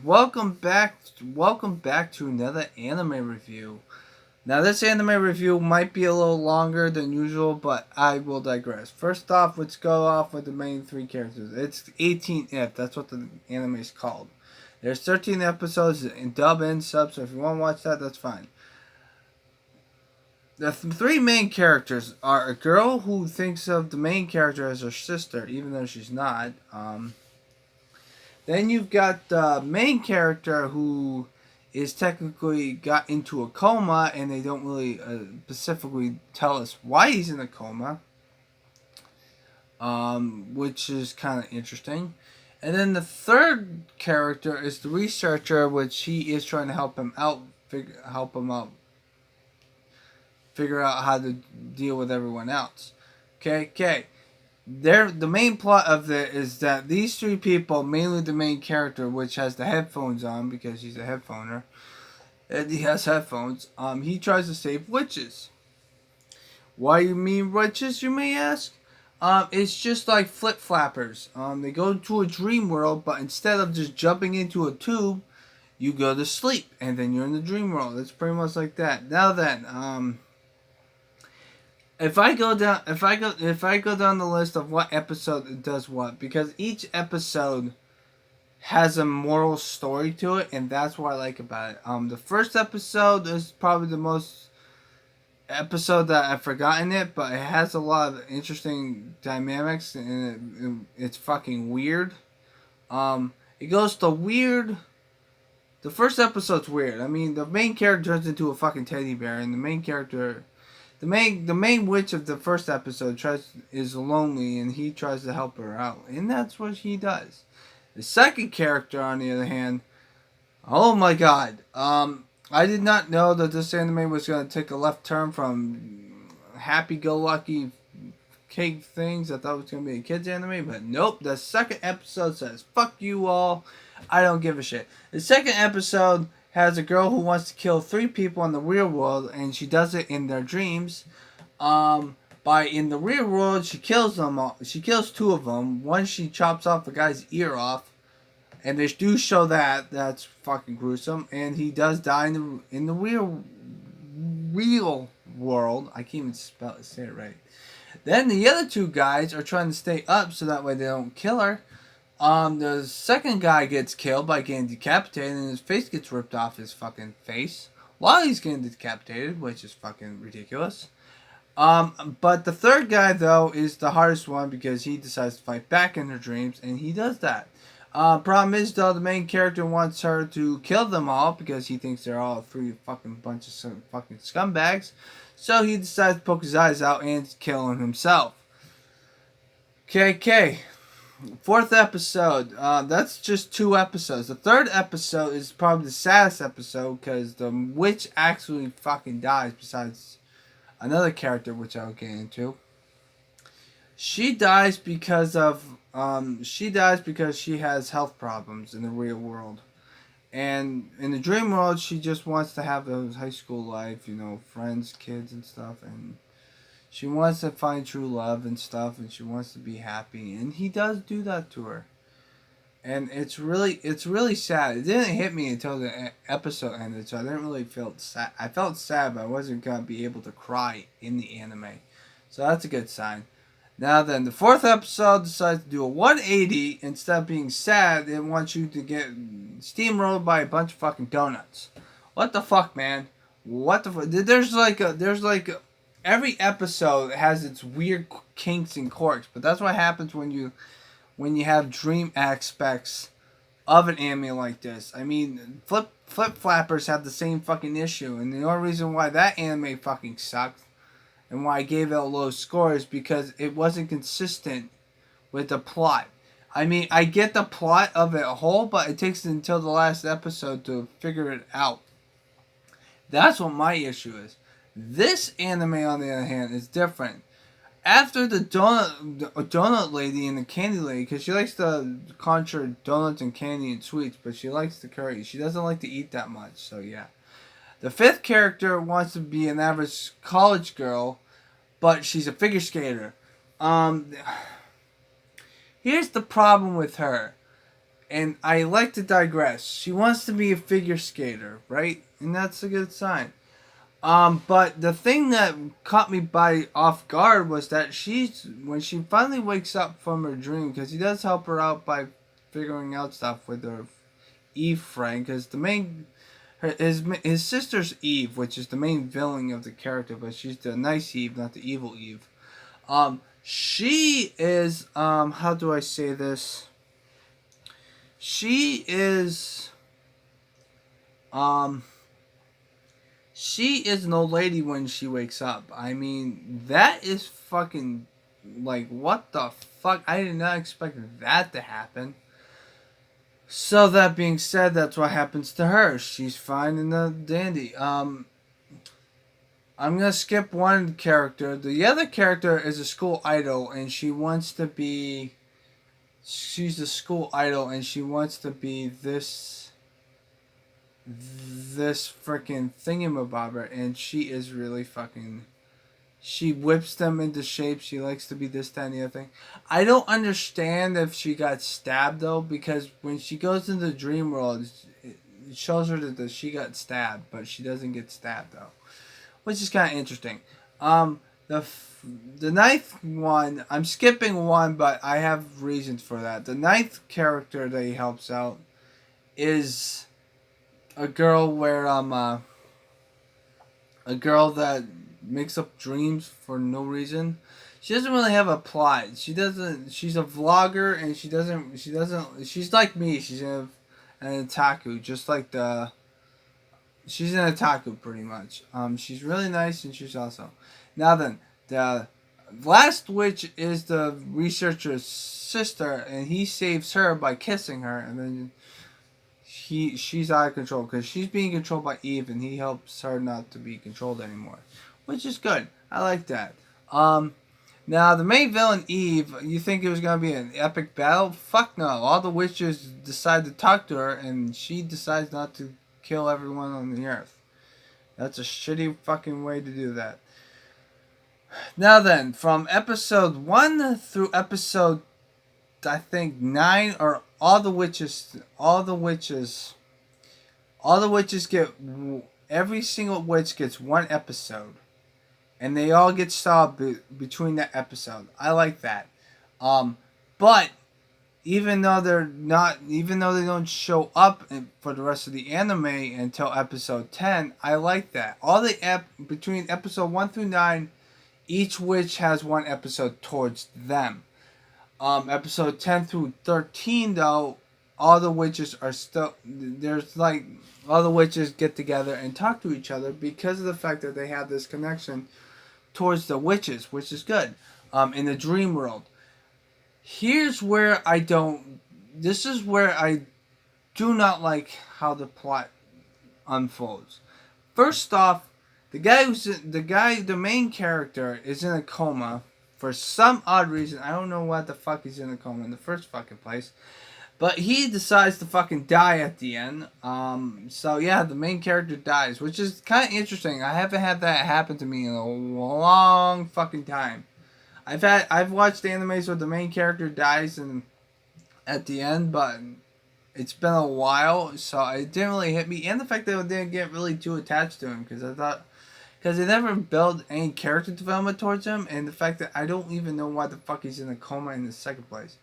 welcome back to another anime review. Now this anime review might be a little longer than usual, but I will digress. First off, let's go off with the main three characters. It's 18 If, that's what the anime is called. There's 13 episodes in dub and sub, so if you want to watch that, that's fine. The three main characters are a girl who thinks of the main character as her sister, even though she's not. Then you've got the main character who is technically got into a coma, and they don't really specifically tell us why he's in a coma, which is kind of interesting. And then the third character is the researcher, which he is trying to help him out, figure out how to deal with everyone else. Okay. The main plot of it is that these three people, mainly the main character, which has the headphones on because he's a headphoner, and he has headphones. He tries to save witches. Why you mean witches, you may ask? It's just like flip flappers. They go to a dream world, but instead of just jumping into a tube, you go to sleep, and then you're in the dream world. It's pretty much like that. Now then, if I go down the list of what episode does what, because each episode has a moral story to it, and that's what I like about it. The first episode is probably the most episode that I've forgotten it, but it has a lot of interesting dynamics, and it's fucking weird. It goes to weird. The first episode's weird. I mean, the main character turns into a fucking teddy bear, and the main witch of the first episode is lonely, and he tries to help her out, and that's what he does. The second character, on the other hand, oh my god, I did not know that this anime was going to take a left turn from happy-go-lucky cake things. I thought it was going to be a kids anime, but nope. The second episode says, "Fuck you all, I don't give a shit." The second episode has a girl who wants to kill 3 people in the real world, and she does it in their dreams. By in the real world, she kills them all. She kills 2 of them. One, she chops off a guy's ear off, and they do show that. That's fucking gruesome. And he does die in the real world. I can't even say it right. Then the other 2 guys are trying to stay up so that way they don't kill her. The second guy gets killed by getting decapitated, and his face gets ripped off his fucking face while he's getting decapitated, which is fucking ridiculous. But the third guy, though, is the hardest one because he decides to fight back in her dreams, and he does that. Problem is, though, the main character wants her to kill them all because he thinks they're all a free fucking bunch of some fucking scumbags. So he decides to poke his eyes out and kill him himself. Okay. Fourth episode. That's just 2 episodes. The third episode is probably the saddest episode because the witch actually fucking dies. Besides another character, which I'll get into. She dies because she has health problems in the real world, and in the dream world, she just wants to have a high school life, friends, kids, and stuff, and she wants to find true love and stuff, and she wants to be happy, and he does do that to her. And it's really sad. It didn't hit me until the episode ended, so I didn't really feel sad. I felt sad, but I wasn't gonna be able to cry in the anime, so that's a good sign. Now then, the 4th episode decides to do a 180. Instead of being sad, it wants you to get steamrolled by a bunch of fucking donuts. What the fuck, man? What the fuck? Every episode has its weird kinks and quirks, but that's what happens when you have dream aspects of an anime like this. I mean, Flip Flappers have the same fucking issue, and the only reason why that anime fucking sucked and why I gave it a low score is because it wasn't consistent with the plot. I mean, I get the plot of it whole, but it takes until the last episode to figure it out. That's what my issue is. This anime, on the other hand, is different. After the donut lady and the candy lady, because she likes to conjure donuts and candy and sweets, but she likes the curry. She doesn't like to eat that much, so yeah. The 5th character wants to be an average college girl, but she's a figure skater. Here's the problem with her. And I like to digress. She wants to be a figure skater, right? And that's a good sign. But the thing that caught me by off guard was that when she finally wakes up from her dream, because he does help her out by figuring out stuff with her Eve friend, because his sister's Eve, which is the main villain of the character, but she's the nice Eve, not the evil Eve. She is how do I say this? She is um she is an old lady when she wakes up. I mean, that is fucking like what the fuck? I did not expect that to happen. So that being said, that's what happens to her. She's fine and dandy. I'm gonna skip one character. The other character is a school idol, and she wants to be. She's a school idol, and she wants to be this freaking thingamabobber, and she is really fucking. She whips them into shape. She likes to be this, that, and the other thing. I don't understand if she got stabbed though, because when she goes into the dream world, it shows her that she got stabbed, but she doesn't get stabbed though, which is kind of interesting. The the ninth one, I'm skipping one, but I have reasons for that. The ninth character that he helps out is a girl where a girl that makes up dreams for no reason. She doesn't really have a plot. She doesn't. She's a vlogger, and she doesn't. She doesn't. She's like me. She's an otaku, just like the. She's an otaku, pretty much. She's really nice, and she's also. Now then, the last witch is the researcher's sister, and he saves her by kissing her, and then she's out of control because she's being controlled by Eve, and he helps her not to be controlled anymore, which is good. I like that. Now the main villain Eve, you think it was gonna be an epic battle? Fuck no! All the witches decide to talk to her, and she decides not to kill everyone on the earth. That's a shitty fucking way to do that. Now then, from episode 1 through episode, I think 9, are all the witches get, every single witch gets one episode, and they all get solved between that episode. I like that. But even though they don't show up for the rest of the anime until episode 10, I like that. All the between episode 1 through 9, each witch has one episode towards them. Episode 10 through 13, though, all the witches are still. There's like. All the witches get together and talk to each other because of the fact that they have this connection towards the witches, which is good. In the dream world. Here's where I don't. This is where I do not like how the plot unfolds. First off, the main character is in a coma for some odd reason. I don't know what the fuck he's in a coma in the first fucking place. But he decides to fucking die at the end. So yeah, the main character dies, which is kind of interesting. I haven't had that happen to me in a long fucking time. I've watched animes where the main character dies at the end, but it's been a while, so it didn't really hit me. And the fact that I didn't get really too attached to him, because they never build any character development towards him, and the fact that I don't even know why the fuck he's in a coma in the second place.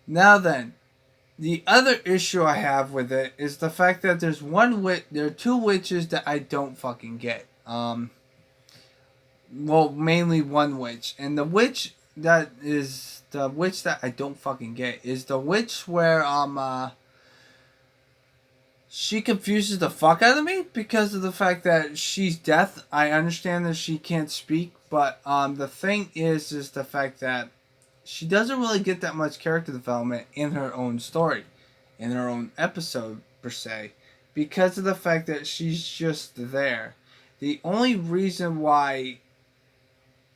Now then, the other issue I have with it is the fact that there are two witches that I don't fucking get. Well, mainly one witch, and the witch that I don't fucking get is the witch where she confuses the fuck out of me because of the fact that she's deaf. I understand that she can't speak, but the thing is the fact that she doesn't really get that much character development in her own story, in her own episode per se, because of the fact that she's just there. The only reason why.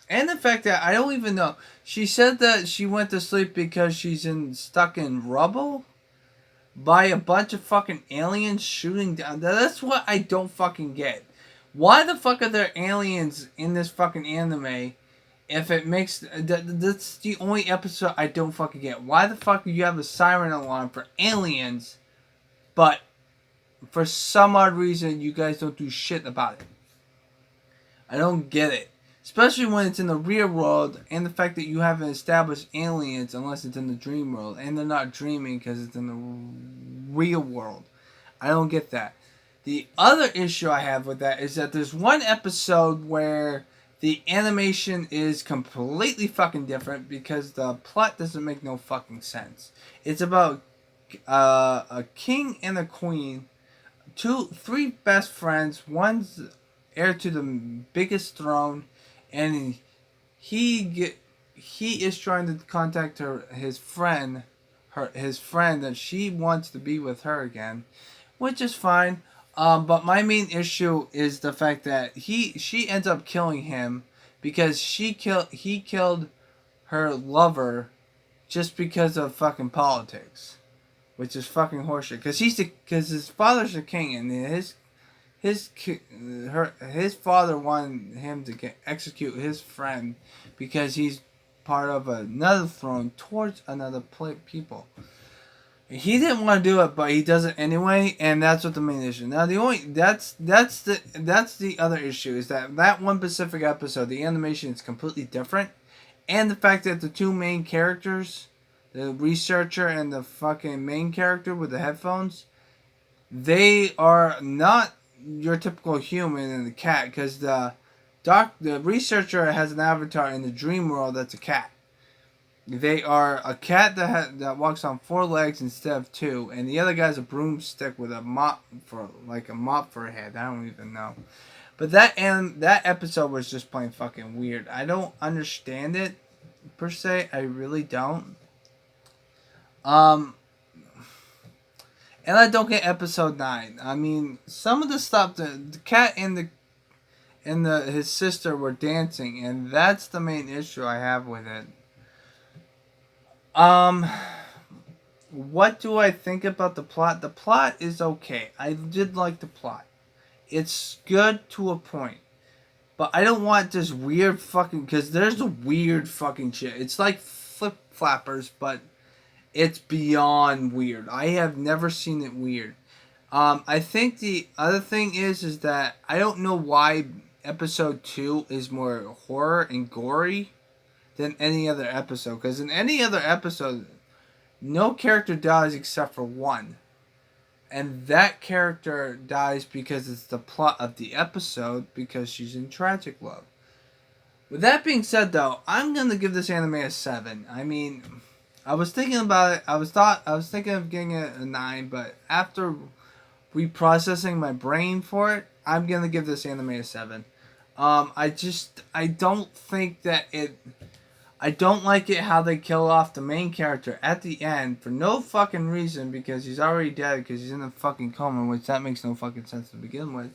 And the fact that I don't even know. She said that she went to sleep because she's stuck in rubble by a bunch of fucking aliens shooting down. That's what I don't fucking get. Why the fuck are there aliens in this fucking anime If it makes that's the only episode I don't fucking get. Why the fuck do you have a siren alarm for aliens, but for some odd reason you guys don't do shit about it? I don't get it. Especially when it's in the real world, and the fact that you haven't established aliens unless it's in the dream world, and they're not dreaming because it's in the real world. I don't get that. The other issue I have with that is that there's one episode where the animation is completely fucking different because the plot doesn't make no fucking sense. It's about a king and a queen, three best friends. One's heir to the biggest throne, and he is trying to contact his friend that she wants to be with her again, which is fine. But my main issue is the fact that she ends up killing him because he killed her lover just because of fucking politics, which is fucking horseshit. Because his father's a king, and his father wanted him to execute his friend because he's part of another throne towards another people. He didn't want to do it, but he does it anyway, and that's what the main issue. Now that's the other issue is that one specific episode, the animation is completely different, and the fact that the two main characters, the researcher and the fucking main character with the headphones, they are not your typical human and the cat, because the researcher has an avatar in the dream world that's a cat. They are a cat that walks on 4 legs instead of 2, and the other guy's a broomstick with a mop for a head. I don't even know. But that episode was just plain fucking weird. I don't understand it per se. I really don't. And I don't get episode 9. I mean, some of the stuff, the cat and his sister were dancing, and that's the main issue I have with it. What do I think about the plot? The plot is okay. I did like the plot. It's good to a point. But I don't want this weird fucking... Because there's a weird fucking shit. It's like Flip Flappers, but it's beyond weird. I have never seen it weird. I think the other thing is that I don't know why episode 2 is more horror and gory than any other episode. Because in any other episode, no character dies except for one. And that character dies because it's the plot of the episode, because she's in tragic love. With that being said, though, I'm going to give this anime a 7. I mean, I was thinking about it. I was thinking of giving it a 9, but after reprocessing my brain for it, I'm going to give this anime a 7. I don't think that I don't like it how they kill off the main character at the end for no fucking reason, because he's already dead because he's in a fucking coma, which that makes no fucking sense to begin with.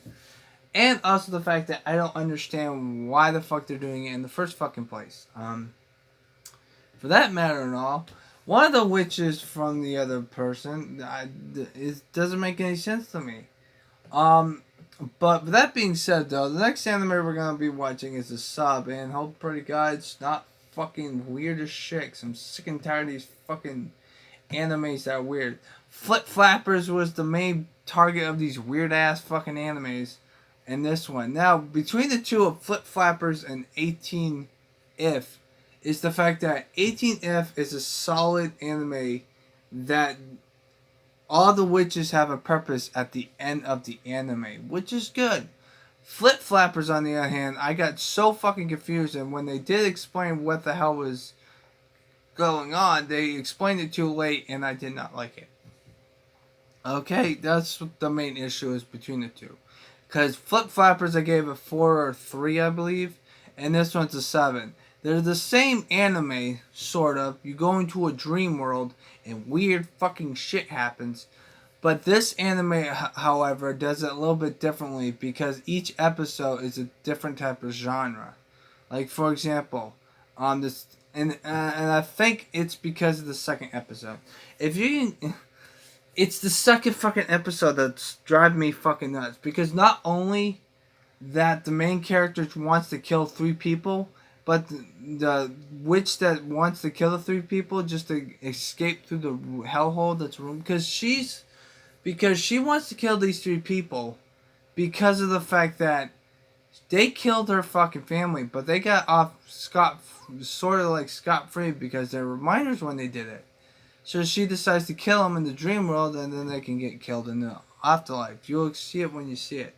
And also the fact that I don't understand why the fuck they're doing it in the first fucking place. For that matter and all, one of the witches from the other person, it doesn't make any sense to me. But with that being said, though, the next anime we're going to be watching is a sub, and hope pretty God it's not fucking weird as shit. I'm sick and tired of these fucking animes that are weird. Flip Flappers was the main target of these weird ass fucking animes, and this one. Now, between the two of Flip Flappers and 18 If is the fact that 18 If is a solid anime that all the witches have a purpose at the end of the anime, which is good. Flip Flappers, on the other hand, I got so fucking confused, and when they did explain what the hell was going on, they explained it too late, and I did not like it. Okay, that's what the main issue is between the two. Because Flip Flappers, I gave a 4 or 3, I believe, and this one's a 7. They're the same anime, sort of. You go into a dream world, and weird fucking shit happens. But this anime, however, does it a little bit differently because each episode is a different type of genre. Like, for example, this, and I think it's because of the second episode. It's the second fucking episode that's driving me fucking nuts, because not only that the main character wants to kill 3 people, but the witch that wants to kill the three people just to escape through the hellhole that's room because she wants to kill these three people because of the fact that they killed her fucking family, but they got off sort of like scot free because they're reminders when they did it. So she decides to kill them in the dream world, and then they can get killed in the afterlife. You'll see it when you see it,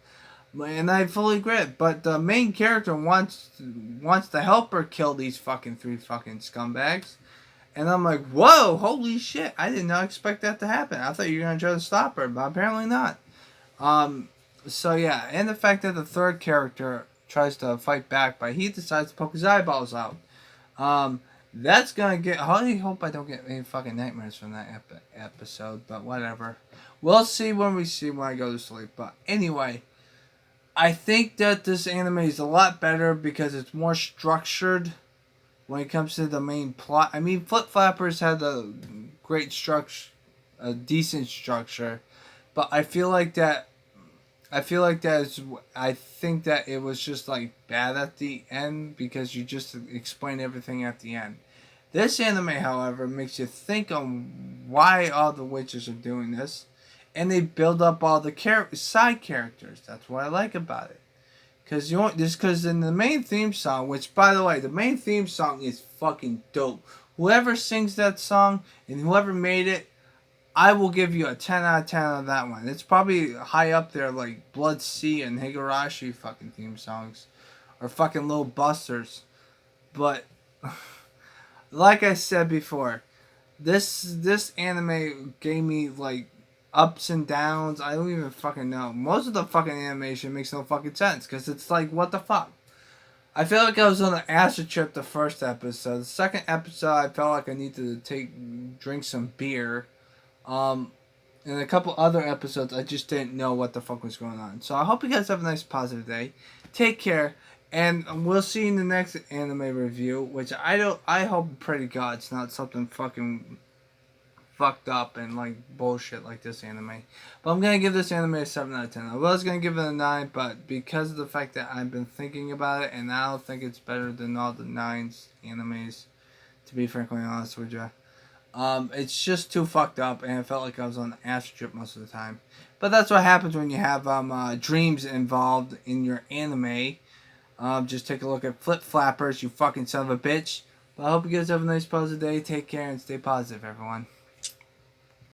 and I fully agree. But the main character wants to help her kill these fucking three fucking scumbags, and I'm like, whoa, holy shit! I did not expect that to happen. I thought you were gonna try to stop her, but apparently not. So yeah, and the fact that the third character tries to fight back, but he decides to poke his eyeballs out. That's gonna get. I hope I don't get any fucking nightmares from that episode, but whatever. We'll see when I go to sleep. But anyway, I think that this anime is a lot better because it's more structured when it comes to the main plot. I mean, Flip Flappers had a great structure, a decent structure, but I feel like that. I think that it was just like bad at the end because you just explain everything at the end. This anime, however, makes you think on why all the witches are doing this, and they build up all the side characters. That's what I like about it. Because in the main theme song, which by the way, the main theme song is fucking dope. Whoever sings that song and whoever made it, I will give you a 10 out of 10 on that one. It's probably high up there like Blood Sea and Higurashi fucking theme songs. Or fucking Little Busters. But, like I said before, this anime gave me like ups and downs. I don't even fucking know. Most of the fucking animation makes no fucking sense. Because it's like, what the fuck? I feel like I was on an acid trip the first episode. The second episode, I felt like I needed to drink some beer. In a couple other episodes, I just didn't know what the fuck was going on. So I hope you guys have a nice positive day. Take care, and we'll see you in the next anime review, which I hope pretty God it's not something fucking fucked up and like bullshit like this anime. But I'm gonna give this anime a 7 out of 10. I was gonna give it a 9, but because of the fact that I've been thinking about it, and I don't think it's better than all the 9s animes, to be frankly honest with you. It's just too fucked up, and it felt like I was on an acid trip most of the time. But that's what happens when you have dreams involved in your anime. Just take a look at Flip Flappers, you fucking son of a bitch. But I hope you guys have a nice positive day. Take care and stay positive, everyone.